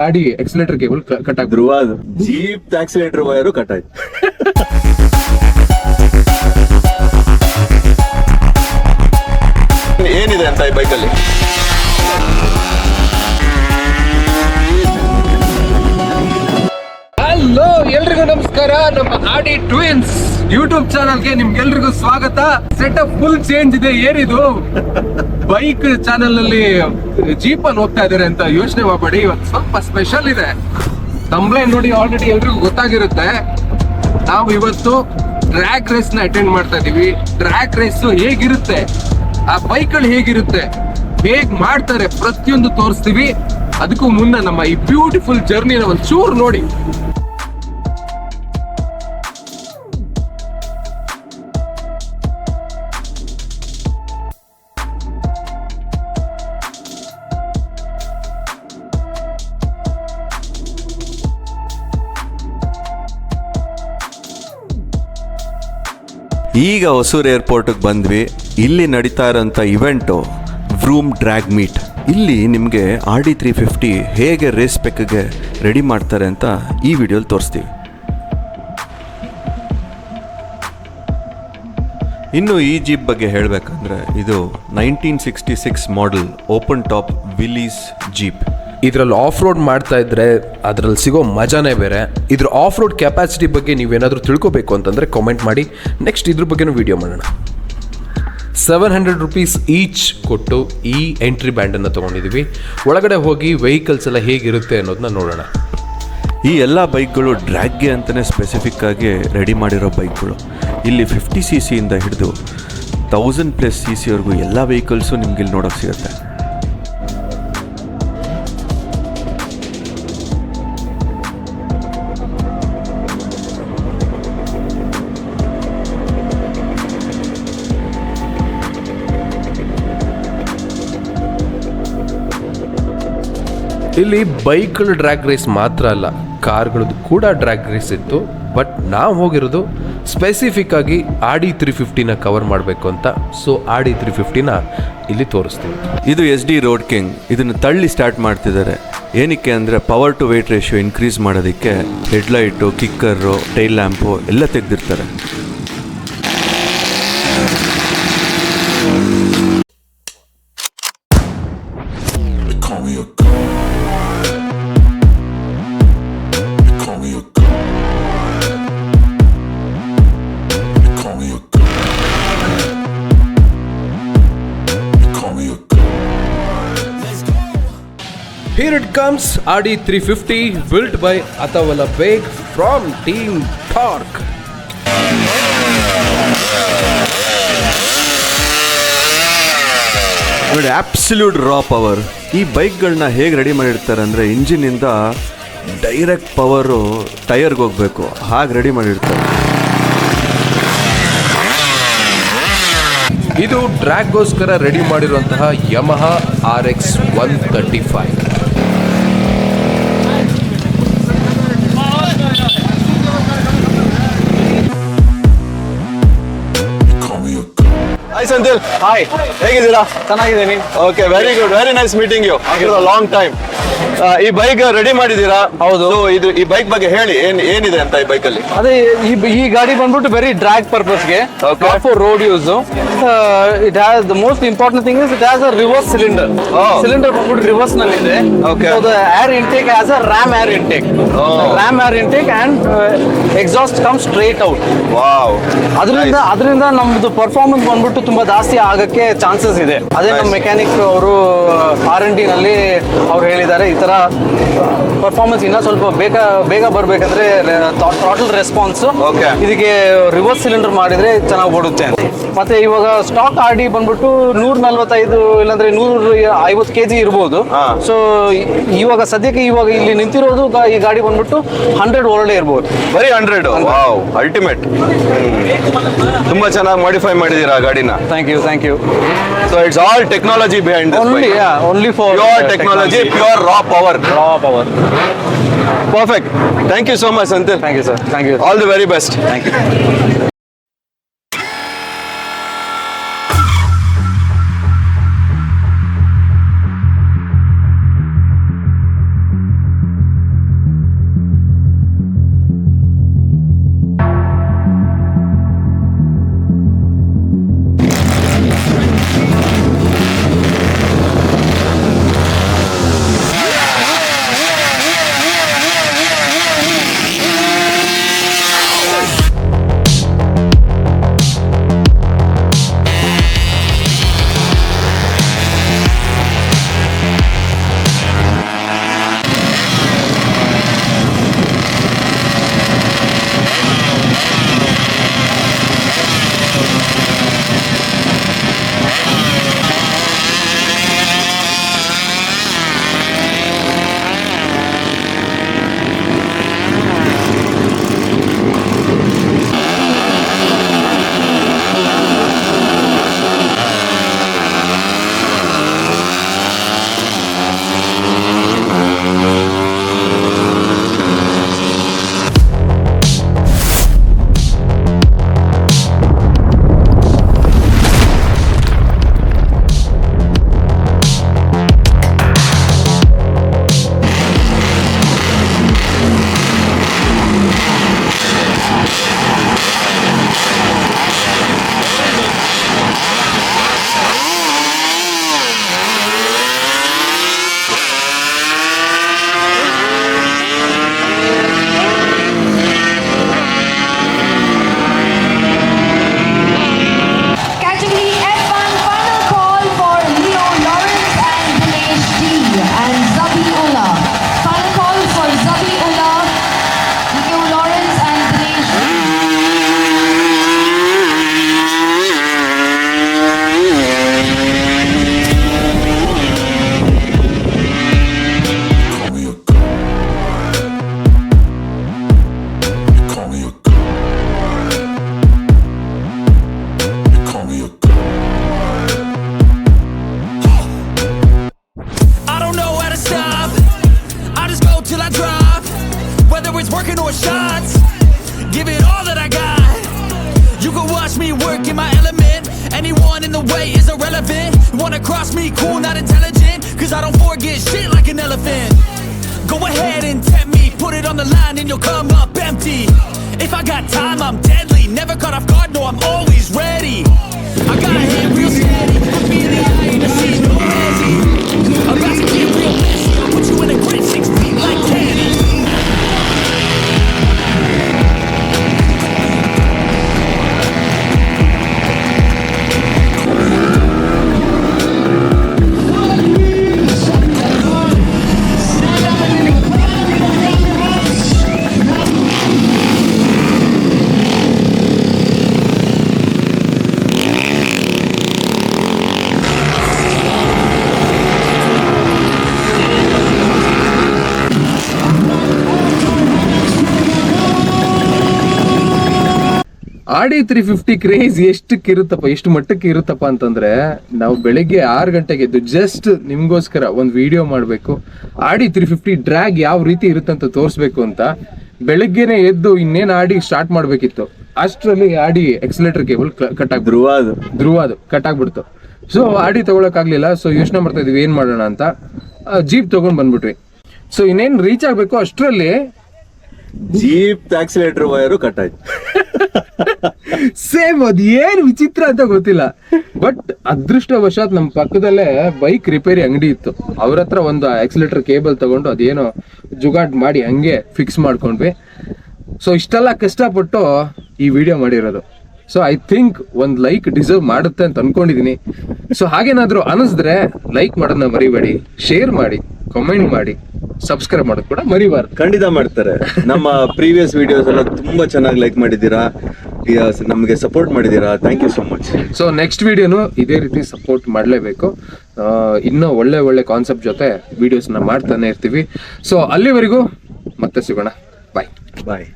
ಗಾಡಿ accelerator cable cut ಆಗಿ ಧ್ರುವ jeep accelerator wire cut ಆಯ್ತು. ಏನಿದೆ ಅಂತ ಈ ಬೈಕಲ್ಲಿ? ಹಲೋ ಎಲ್ರಿಗೂ ನಮಸ್ಕಾರ. ನಮ್ಮ ಆಡಿ ಟ್ವಿನ್ಸ್ ಯೂಟ್ಯೂಬ್ ಚಾನಲ್ಗೆ ನಿಮ್ಗೆಲ್ರಿಗೂ ಸ್ವಾಗತ. ಸೆಟಪ್ ಫುಲ್ ಚೇಂಜ್ ಇದೆ. ಏನಿದು ಬೈಕ್ ಚಾನಲ್ ನಲ್ಲಿ ಜೀಪ್ ಅಲ್ಲಿ ಹೋಗ್ತಾ ಇದಾರೆ ಅಂತ ಯೋಚನೆ ಮಾಡಬೇಡಿ. ಇವತ್ತು ಸ್ವಲ್ಪ ಸ್ಪೆಷಲ್ ಇದೆ. ಕಂಪ್ಲೇಂಟ್ ನೋಡಿ ಆಲ್ರೆಡಿ ಎಲ್ರಿಗೂ ಗೊತ್ತಾಗಿರುತ್ತೆ. ನಾವು ಇವತ್ತು ಡ್ರ್ಯಾಗ್ ರೇಸ್ ನ ಅಟೆಂಡ್ ಮಾಡ್ತಾ ಇದೀವಿ. ಡ್ರ್ಯಾಗ್ ರೇಸ್ ಹೇಗಿರುತ್ತೆ, ಆ ಬೈಕ್ಗಳು ಹೇಗಿರುತ್ತೆ, ಹೇಗ್ ಮಾಡ್ತಾರೆ, ಪ್ರತಿಯೊಂದು ತೋರಿಸ್ತೀವಿ. ಅದಕ್ಕೂ ಮುನ್ನ ನಮ್ಮ ಈ ಬ್ಯೂಟಿಫುಲ್ ಜರ್ನಿನ ಒಂದು ಚೂರು ನೋಡಿ. ಈಗ ಹೊಸೂರು ಏರ್ಪೋರ್ಟ್ಗೆ ಬಂದ್ವಿ. ಇಲ್ಲಿ ನಡೀತಾ ಇರೋಂಥ ಇವೆಂಟು ವ್ರೂಮ್ ಡ್ರ್ಯಾಗ್ ಮೀಟ್. ಇಲ್ಲಿ ನಿಮಗೆ RD 350 ಹೇಗೆ ರೇಸ್ ಪೆಕ್ಗೆ ರೆಡಿ ಮಾಡ್ತಾರೆ ಅಂತ ಈ ವಿಡಿಯೋಲಿ ತೋರಿಸ್ತೀವಿ. ಇನ್ನು ಈ ಜೀಪ್ ಬಗ್ಗೆ ಹೇಳಬೇಕಂದ್ರೆ ಇದು 1966 model open top Willis jeep. ಇದರಲ್ಲಿ ಆಫ್ ರೋಡ್ ಮಾಡ್ತಾ ಇದ್ರೆ ಅದರಲ್ಲಿ ಸಿಗೋ ಮಜಾನೇ ಬೇರೆ. ಇದ್ರ ಆಫ್ ರೋಡ್ ಕೆಪಾಸಿಟಿ ಬಗ್ಗೆ ನೀವೇನಾದರೂ ತಿಳ್ಕೊಬೇಕು ಅಂತಂದರೆ ಕಾಮೆಂಟ್ ಮಾಡಿ. ನೆಕ್ಸ್ಟ್ ಇದ್ರ ಬಗ್ಗೆನೂ ವಿಡಿಯೋ ಮಾಡೋಣ. 700 ರೂಪೀಸ್ ಈಚ್ ಕೊಟ್ಟು ಈ ಎಂಟ್ರಿ ಬ್ಯಾಂಡನ್ನು ತೊಗೊಂಡಿದ್ದೀವಿ. ಒಳಗಡೆ ಹೋಗಿ ವೆಹಿಕಲ್ಸ್ ಎಲ್ಲ ಹೇಗಿರುತ್ತೆ ಅನ್ನೋದನ್ನ ನೋಡೋಣ. ಈ ಎಲ್ಲ ಬೈಕ್ಗಳು ಡ್ರ್ಯಾಗ್ಗೆ ಅಂತಲೇ ಸ್ಪೆಸಿಫಿಕ್ ಆಗಿ ರೆಡಿ ಮಾಡಿರೋ ಬೈಕ್ಗಳು. ಇಲ್ಲಿ 50 cc ಇಂದ ಹಿಡಿದು 1000+ cc ವರೆಗೂ ಎಲ್ಲ ವೆಹಿಕಲ್ಸು ನಿಮ್ಗೆ ಇಲ್ಲಿ ನೋಡೋಕೆ ಸಿಗುತ್ತೆ. ಇಲ್ಲಿ ಬೈಕ್ಗಳ ಡ್ರ್ಯಾಗ್ ರೇಸ್ ಮಾತ್ರ ಅಲ್ಲ, ಕಾರ್ಗಳದ್ದು ಕೂಡ ಡ್ರ್ಯಾಗ್ ರೇಸ್ ಇತ್ತು. ಬಟ್ ನಾವು ಹೋಗಿರೋದು ಸ್ಪೆಸಿಫಿಕ್ ಆಗಿ RD 350ನ ಕವರ್ ಮಾಡಬೇಕು ಅಂತ. ಸೊ RD 350ನ ಇಲ್ಲಿ ತೋರಿಸ್ತೀವಿ. ಇದು SD ರೋಡ್ ಕಿಂಗ್. ಇದನ್ನು ತಳ್ಳಿ ಸ್ಟಾರ್ಟ್ ಮಾಡ್ತಿದ್ದಾರೆ. ಏನಕ್ಕೆ ಅಂದರೆ power to weight ratio increase ಮಾಡೋದಕ್ಕೆ ಹೆಡ್ಲೈಟು, ಕಿಕ್ಕರು, ಟೈಲ್ ಲ್ಯಾಂಪು ಎಲ್ಲ ತೆಗೆದಿರ್ತಾರೆ. Here it comes, RD 350 built by Atavala Beg from Team Torque. ನೋಡಿ, ಆಬ್ಸಲ್ಯೂಟ್ ರಾ ಪವರ್. ಈ ಬೈಕ್ಗಳನ್ನ ಹೇಗೆ ರೆಡಿ ಮಾಡಿರ್ತಾರೆ ಅಂದರೆ ಇಂಜಿನಿಂದ ಡೈರೆಕ್ಟ್ ಪವರು ಟೈರ್ಗೆ ಹೋಗಬೇಕು, ಹಾಗೆ ರೆಡಿ ಮಾಡಿರ್ತಾರೆ. ಇದು ಡ್ರ್ಯಾಗ್ಗೋಸ್ಕರ ರೆಡಿ ಮಾಡಿರುವಂತಹ Yamaha RX 135. Hi Senthil. Hi, ಹೇಗಿದ್ದೀರಾ? ಚೆನ್ನಾಗಿದ್ದೀನಿ. Okay, very good, very nice meeting you. Long time. ಈ ಬೈಕ್ ರೆಡಿ ಮಾಡಿದ್ದೀರಾ? ಹೌದು. ಇದು ಈ ಬೈಕ್ ಬಗ್ಗೆ ಹೇಳಿ, ಏನಿದೆ ಅಂತ ಈ ಬೈಕ್ ಅಲ್ಲಿ? ಅದೇ ಈ ಗಾಡಿ ಬಂದ್ಬಿಟ್ಟು ವೆರಿ ಡ್ರ್ಯಾಗ್ ಪರ್ಪಸ್ಗೆ, not for road use. It has the most important thing is it has a reverse cylinder. Cylinder ಬಂದ್ಬಿಟ್ಟು ರಿವರ್ಸ್ ನಲ್ಲಿ ಇದೆ. Okay. So the air intake has a ram air intake. Ram air intake and exhaust comes straight out. Wow. ಅದರಿಂದ ನಮ್ದು performance ಬಂದ್ಬಿಟ್ಟು ತುಂಬಾ ಜಾಸ್ತಿ ಆಗಕ್ಕೆ chances ಇದೆ. ಅದೇ ನಮ್ಮ ಮೆಕ್ಯಾನಿಕ್ ಅವರು R&D ನಲ್ಲಿ ಅವ್ರು ಹೇಳಿದ್ದಾರೆ, ಈ ತರ ಪರ್ಫಾರ್ಮೆನ್ಸ್ ಇನ್ನ ಸ್ವಲ್ಪ ಬೇಗ ಬರ್ಬೇಕಂದ್ರೆ ಥ್ರಾಟಲ್ ರೆಸ್ಪಾನ್ಸ್ ಇದಕ್ಕೆ ರಿವರ್ಸ್ ಸಿಲಿಂಡರ್ ಮಾಡಿದ್ರೆ ಚೆನ್ನಾಗಿ ಓಡುತ್ತೆ ಅಂತ. ಮತ್ತೆ ಇವಾಗ ಸ್ಟಾಕ್ RD ಬಂದ್ಬಿಟ್ಟು 145 ಇಲ್ಲಾಂದ್ರೆ 150 kg ಇರ್ಬೋದು. ಸೊ ಇವಾಗ ಸದ್ಯಕ್ಕೆ ಇಲ್ಲಿ ನಿಂತಿರೋದು ಈ ಗಾಡಿ ಬಂದ್ಬಿಟ್ಟು 100 ಒಳಗಡೆ ಇರ್ಬೋದು. ಬರೀ 100. Wow, ultimate. ತುಂಬಾ ಚೆನ್ನಾಗಿ ಮಾಡಿಫೈ ಮಾಡಿದೀರಾ ಗಾಡಿನ. Thank you. So it's all technology behind this bike. Only for pure technology, pure raw power. Perfect. Thank you so much, Santil. Thank you, sir. Thank you. All the very best. Thank you. drop, whether it's working or shots, give it all that I got. You can watch me work in my element. Anyone in the way is irrelevant. You wanna cross me, cool, not intelligent, cause I don't forget shit like an elephant. Go ahead and tempt me, put it on the line and you'll come up empty. If I got time, I'm deadly, never caught off guard, no, I'm always ready. I got a hand real steady, I feel the eye in the sea, no hezzy. About to get real messy, I'll put you in a grid 6 feet like Teddy. ಆಡಿ 350 craze ಎಷ್ಟಕ್ಕಿರುತ್ತಪ್ಪ, ಎಷ್ಟು ಮಟ್ಟಕ್ಕೆ ಇರುತ್ತಪ್ಪ ಅಂತಂದ್ರೆ, ನಾವು ಬೆಳಿಗ್ಗೆ 6 ಗಂಟೆಗೆ ಎದ್ದು just ನಿಮ್ಗೋಸ್ಕರ ಒಂದು ವಿಡಿಯೋ ಮಾಡಬೇಕು, ಆಡಿ 350 ಡ್ರ್ಯಾಗ್ ಯಾವ ರೀತಿ ಇರುತ್ತೆ ಅಂತ ತೋರಿಸ್ಬೇಕು ಅಂತ ಬೆಳಗ್ಗೆನೆ ಎದ್ದು ಇನ್ನೇನು ಆಡಿ ಸ್ಟಾರ್ಟ್ ಮಾಡಬೇಕಿತ್ತು. ಅಷ್ಟರಲ್ಲಿ ಆಡಿ ಎಕ್ಸಲೇಟರ್ ಕೇಬಲ್ ಕಟ್ ಆಗಿ ಧ್ರುವ ಅದು ಕಟ್ ಆಗ್ಬಿಡ್ತು. ಸೊ ಆಡಿ ತಗೊಳಕ್ಕಾಗ್ಲಿಲ್ಲ. ಸೊ ಯೋಚನೆ ಮಾಡ್ತಾ ಇದೀವಿ ಏನ್ ಮಾಡೋಣ ಅಂತ, ಜೀಪ್ ತಗೊಂಡ್ ಬಂದ್ಬಿಟ್ವಿ. ಸೊ ಇನ್ನೇನು ರೀಚ್ ಆಗ್ಬೇಕು ಅಷ್ಟರಲ್ಲಿ ಜೀಪ್ ಆಕ್ಸಿಲೇಟರ್ ವೈರು ಕಟ್ ಆಯ್ತು. ಸೇಮ್ ಅದ್ ಏನ್ ವಿಚಿತ್ರ ಅಂತ ಗೊತ್ತಿಲ್ಲ. ಬಟ್ ಅದೃಷ್ಟವಶಾತ್ ನಮ್ಮ ಪಕ್ಕದಲ್ಲೇ ಬೈಕ್ ರಿಪೇರಿ ಅಂಗಡಿ ಇತ್ತು. ಅವ್ರ ಹತ್ರ ಒಂದು ಆಕ್ಸಿಲೇಟರ್ ಕೇಬಲ್ ತಗೊಂಡು ಅದೇನೋ ಜುಗಾಡ್ ಮಾಡಿ ಹಂಗೆ ಫಿಕ್ಸ್ ಮಾಡ್ಕೊಂಡ್ವಿ. ಸೊ ಇಷ್ಟೆಲ್ಲ ಕಷ್ಟಪಟ್ಟು ಈ ವಿಡಿಯೋ ಮಾಡಿರೋದು. ಸೊ ಐ ಥಿಂಕ್ ಒಂದ್ ಲೈಕ್ ಡಿಸರ್ವ್ ಮಾಡುತ್ತೆ ಅಂತ ಅನ್ಕೊಂಡಿದೀನಿ. ಸೊ ಹಾಗೇನಾದ್ರೂ ಅನಿಸಿದ್ರೆ ಲೈಕ್ ಮಾಡೋದನ್ನ ಮರಿಬೇಡಿ, ಶೇರ್ ಮಾಡಿ, ಕಮೆಂಟ್ ಮಾಡಿ, ಸಬ್ಸ್ಕ್ರೈಬ್ ಮಾಡೋದು ಕೂಡ ಮರಿಬಾರ್ದು. ಖಂಡಿತ ಮಾಡ್ತಾರೆ. ನಮ್ಮ ಪ್ರೀವಿಯಸ್ ವಿಡಿಯೋಸ್ ಎಲ್ಲ ತುಂಬಾ ಚೆನ್ನಾಗಿ ಲೈಕ್ ಮಾಡಿದ್ದೀರಾ, ನಮಗೆ ಸಪೋರ್ಟ್ ಮಾಡಿದ್ದೀರಾ. Thank you so much. So next ವಿಡಿಯೋನು ಇದೇ ರೀತಿ ಸಪೋರ್ಟ್ ಮಾಡಲೇಬೇಕು. ಇನ್ನೂ ಒಳ್ಳೆ ಕಾನ್ಸೆಪ್ಟ್ ಜೊತೆ ವಿಡಿಯೋಸ್ನ ಮಾಡ್ತಾನೆ ಇರ್ತೀವಿ. ಸೊ ಅಲ್ಲಿವರೆಗೂ ಮತ್ತೆ ಸಿಗೋಣ. ಬಾಯ್.